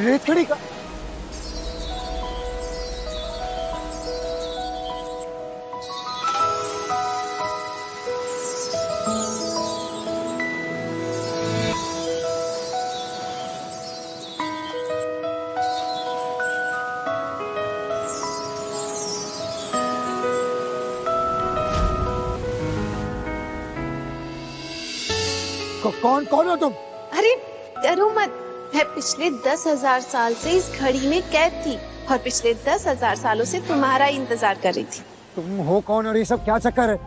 रेतकड़ी का कौन कौन हो तुम? अरे डरो मत, मैं पिछले 10,000 साल से इस घड़ी में कैद थी और पिछले 10,000 सालों से तुम्हारा इंतजार कर रही थी। तुम हो कौन और ये सब क्या चक्कर है?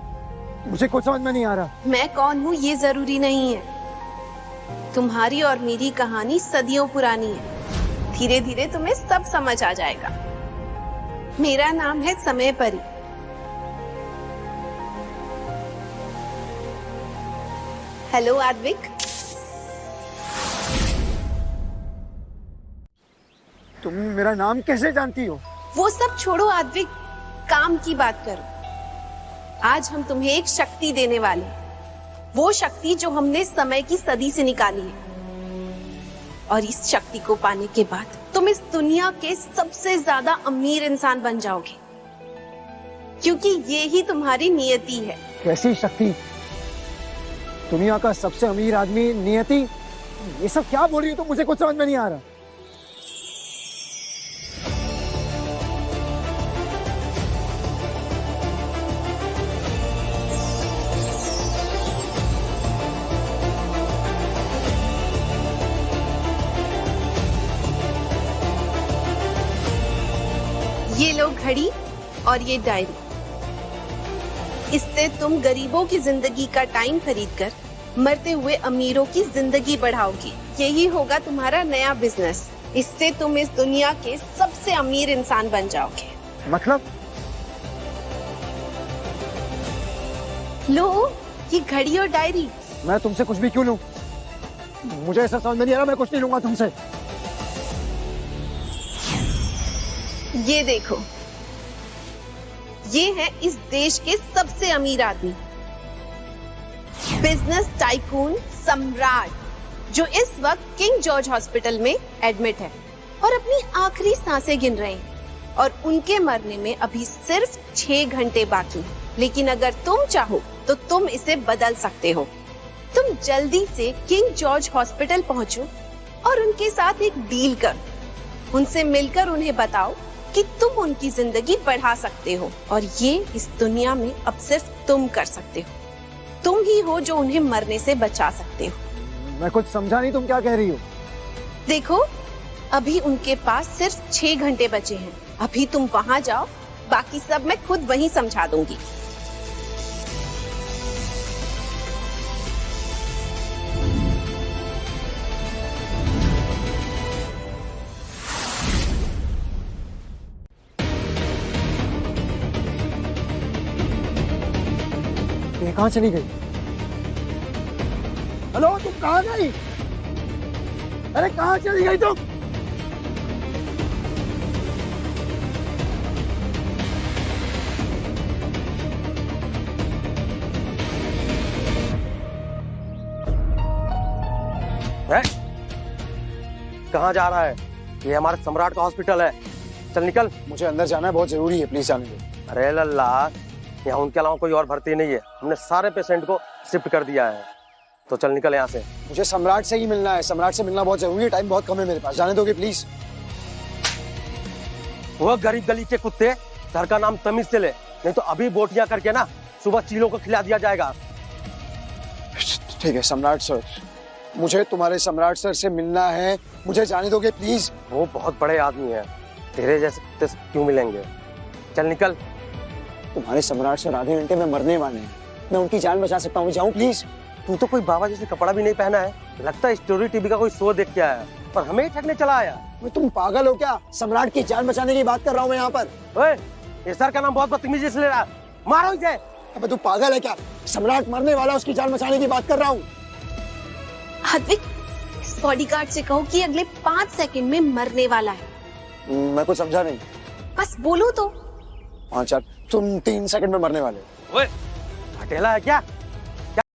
मुझे कुछ समझ में नहीं आ रहा। मैं कौन हूँ ये जरूरी नहीं है। तुम्हारी और मेरी कहानी सदियों पुरानी है। धीरे धीरे तुम्हें सब समझ आ जाएगा। मेरा नाम है समय परी। हेलो आद्विक। तुम मेरा नाम कैसे जानती हो? वो सब छोड़ो आद्विक, काम की बात करो। आज हम तुम्हें एक शक्ति देने वाले हैं। वो शक्ति जो हमने समय की सदी से निकाली है। और इस शक्ति को पाने के बाद तुम इस दुनिया के सबसे ज्यादा अमीर इंसान बन जाओगे, क्योंकि ये ही तुम्हारी नियति है। कैसी शक्ति? दुनिया का सबसे अमीर आदमी, नियति? ये सब क्या बोल रही हो? तो मुझे कुछ समझ में नहीं आ रहा। ये लो घड़ी और ये डायरी। इससे तुम गरीबों की जिंदगी का टाइम खरीदकर मरते हुए अमीरों की जिंदगी बढ़ाओगी। यही होगा तुम्हारा नया बिजनेस। इससे तुम इस दुनिया के सबसे अमीर इंसान बन जाओगे। मतलब? लो ये घड़ी और डायरी। मैं तुमसे कुछ भी क्यों लूं? मुझे ऐसा समझ में नहीं आ रहा। मैं कुछ नहीं लूंगा तुमसे। ये देखो, ये है इस देश के सबसे अमीर आदमी, बिजनेस टाइकून सम्राट, जो इस वक्त किंग जॉर्ज हॉस्पिटल में एडमिट है और अपनी आखिरी सांसें गिन रहे हैं। और उनके मरने में अभी सिर्फ 6 घंटे बाकी हैं। लेकिन अगर तुम चाहो तो तुम इसे बदल सकते हो। तुम जल्दी से किंग जॉर्ज हॉस्पिटल पहुंचो और उनके साथ एक डील करो। उनसे मिलकर उन्हें बताओ कि तुम उनकी जिंदगी बढ़ा सकते हो और ये इस दुनिया में अब सिर्फ तुम कर सकते हो। तुम ही हो जो उन्हें मरने से बचा सकते हो। मैं कुछ समझा नहीं, तुम क्या कह रही हो? देखो, अभी उनके पास सिर्फ 6 घंटे बचे हैं। अभी तुम वहां जाओ, बाकी सब मैं खुद वहीं समझा दूंगी। ये कहाँ चली गई? हेलो, तुम कहाँ गई? अरे कहाँ चली गई तुम? कहाँ जा रहा है? ये हमारे सम्राट का हॉस्पिटल है। चल निकल। मुझे अंदर जाना है, बहुत जरूरी है, प्लीज जाने दो। अरे लल्ला, यहाँ उनके अलावा कोई और भर्ती नहीं है। हमने सारे पेशेंट को शिफ्ट कर दिया है। तो चल निकल यहाँ से। मुझे सम्राट से ही मिलना है। सम्राट से मिलना बहुत जरूरी है। टाइम बहुत कम है मेरे पास। जाने दोगे प्लीज? वो गरीब गली के कुत्ते, घर का नाम तमीज से ले, नहीं तो अभी बोटियां करके ना सुबह चीलों को खिला दिया जाएगा। ठीक है सम्राट सर, मुझे तुम्हारे सम्राट सर से मिलना है। मुझे जाने दोगे प्लीज? वो बहुत बड़े आदमी है, तेरे जैसे कुत्ते से क्यों मिलेंगे? चल निकल। तुम्हारे सम्राट सर आधे घंटे में मरने वाले हैं। मैं उनकी जान बचा सकता हूँ, जाऊँ प्लीज? तू तो कोई बाबा जैसे कपड़ा भी नहीं पहना है, लगता है स्टोरी टीवी का कोई शो देख के आया और हमें ही ठगने चला आया। तुम पागल हो क्या? सम्राट की जान बचाने की बात कर रहा हूँ मैं यहाँ पर। ओए, ये सर का नाम बहुत बदतमीजी से ले रहा है। मारो इसे। अबे तू पागल है क्या? सम्राट मरने वाला, उसकी जान बचाने की बात कर रहा हूँ। आद्विक, इस बॉडीगार्ड से कहो कि अगले 5 सेकंड में मरने वाला है। मैं कुछ समझा नहीं। बस बोलो तो। 5 4, तुम 3 सेकंड में मरने वाले हो। ओए, हटेला है क्या?